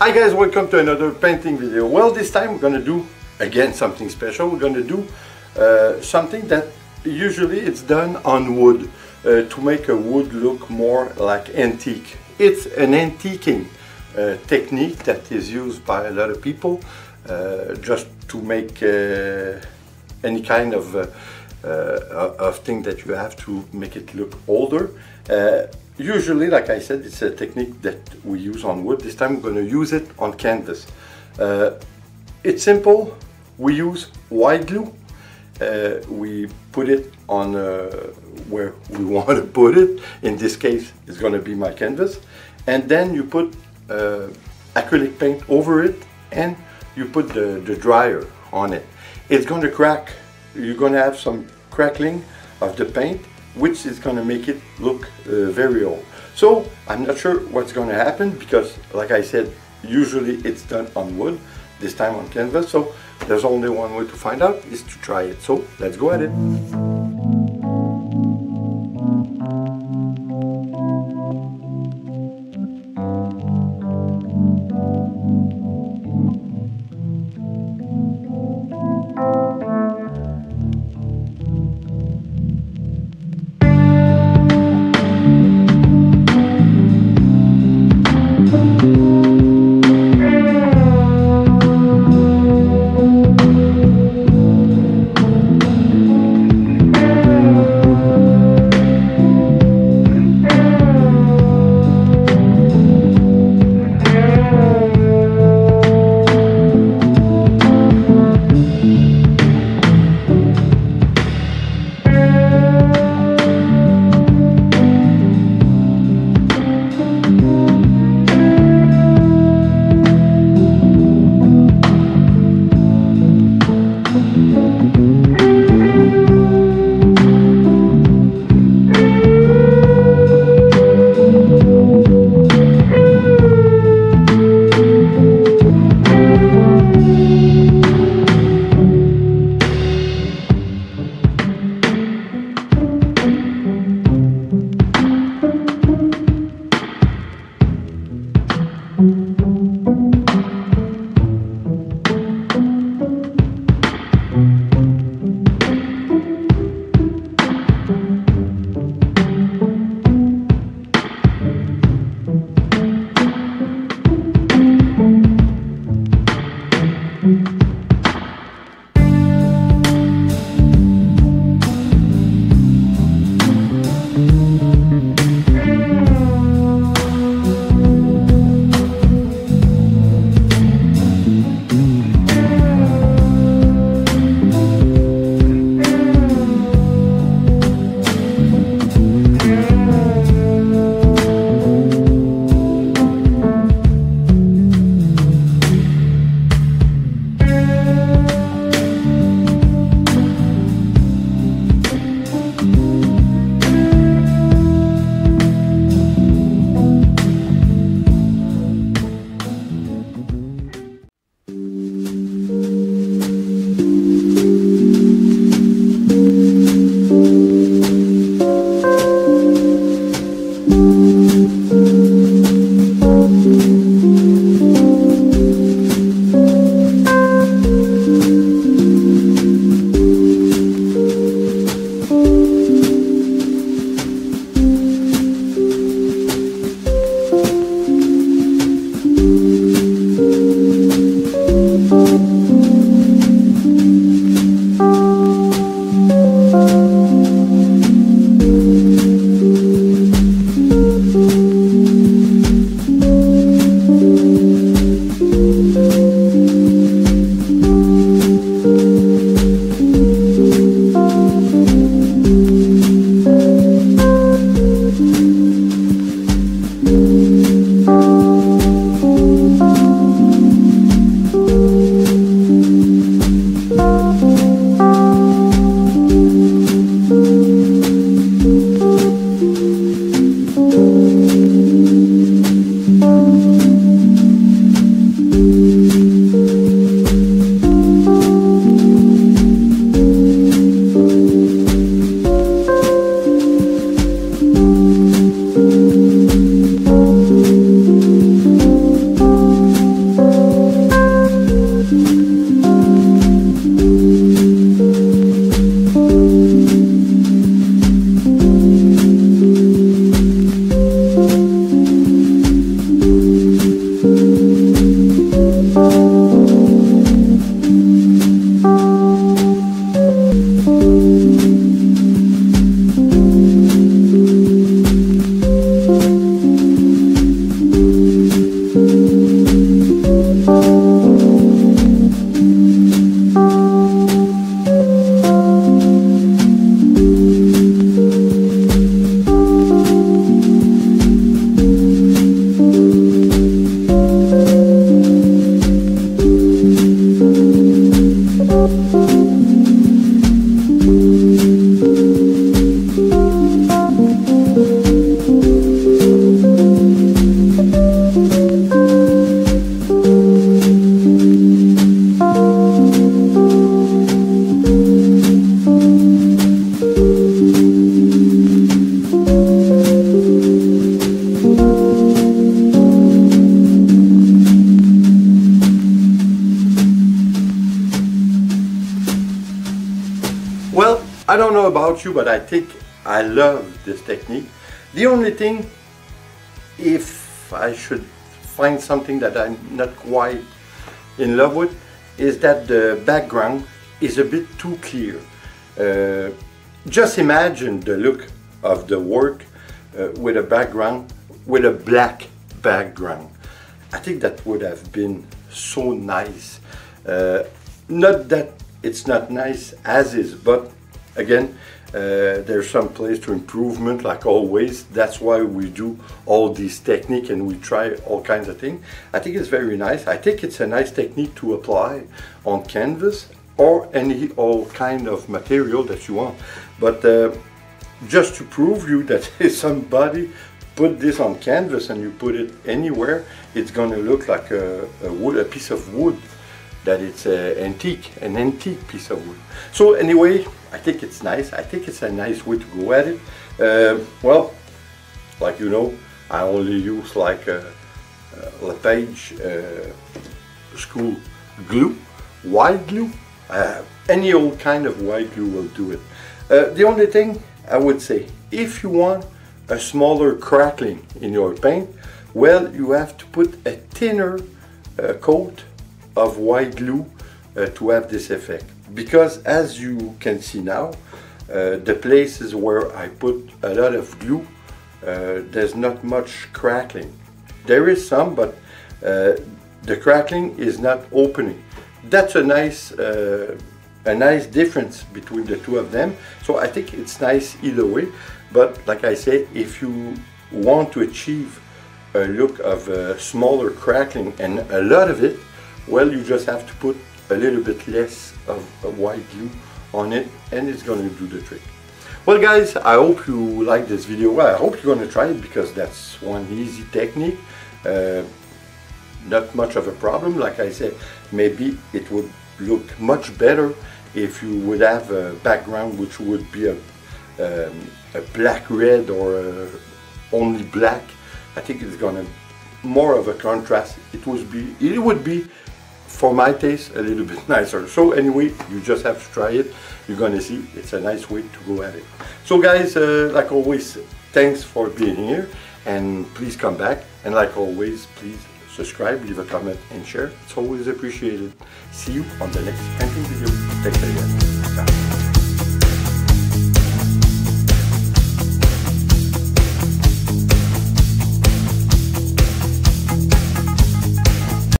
Hi guys, welcome to another painting video. Well, this time we're going to do again something special. We're going to do something that usually it's done on wood to make a wood look more like antique. It's an antiquing technique that is used by a lot of people just to make any kind of thing that you have to make it look older. Usually, like I said, it's a technique that we use on wood. This time we're going to use it on canvas. It's simple. We use white glue. We put it on where we want to put it. In this case, it's going to be my canvas. And then you put acrylic paint over it and you put the dryer on it. It's going to crack. You're going to have some crackling of the paint, which is going to make it look very old. So I'm not sure what's going to happen because, like I said, usually it's done on wood, this time on canvas. So there's only one way to find out, is to try it. So let's go at it. Well, I don't know about you, but I think I love this technique. The only thing, if I should find something that I'm not quite in love with, is that the background is a bit too clear. Just imagine the look of the work with a background, with a black background. I think that would have been so nice. Not that it's not nice as is, but again, there's some place to improvement, like always. That's why we do all these techniques and we try all kinds of things. I think it's very nice. I think it's a nice technique to apply on canvas or all kind of material that you want. But just to prove you that if somebody put this on canvas and you put it anywhere, it's gonna look like a piece of wood, that it's an antique piece of wood. So anyway, I think it's nice. I think it's a nice way to go at it. Well, like you know, I only use like LePage school glue, white glue. Any old kind of white glue will do it. The only thing I would say, if you want a smaller crackling in your paint, well, you have to put a thinner coat of white glue to have this effect. Because as you can see now, the places where I put a lot of glue, there's not much crackling. There is some, but the crackling is not opening. That's a nice difference between the two of them. So I think it's nice either way. But like I said, if you want to achieve a look of a smaller crackling and a lot of it, well, you just have to put a little bit less of white glue on it and it's going to do the trick. Well guys, I hope you like this video. Well, I hope you're going to try it, because that's one easy technique. Not much of a problem. Like I said, maybe it would look much better if you would have a background which would be a black red or only black. I think it's gonna more of a contrast. It would be for my taste a little bit nicer. So anyway, you just have to try it. You're gonna see it's a nice way to go at it. So guys, like always, thanks for being here, and please come back, and like always, please subscribe, leave a comment and share. It's always appreciated. See you on the next painting video. Take care. Ciao.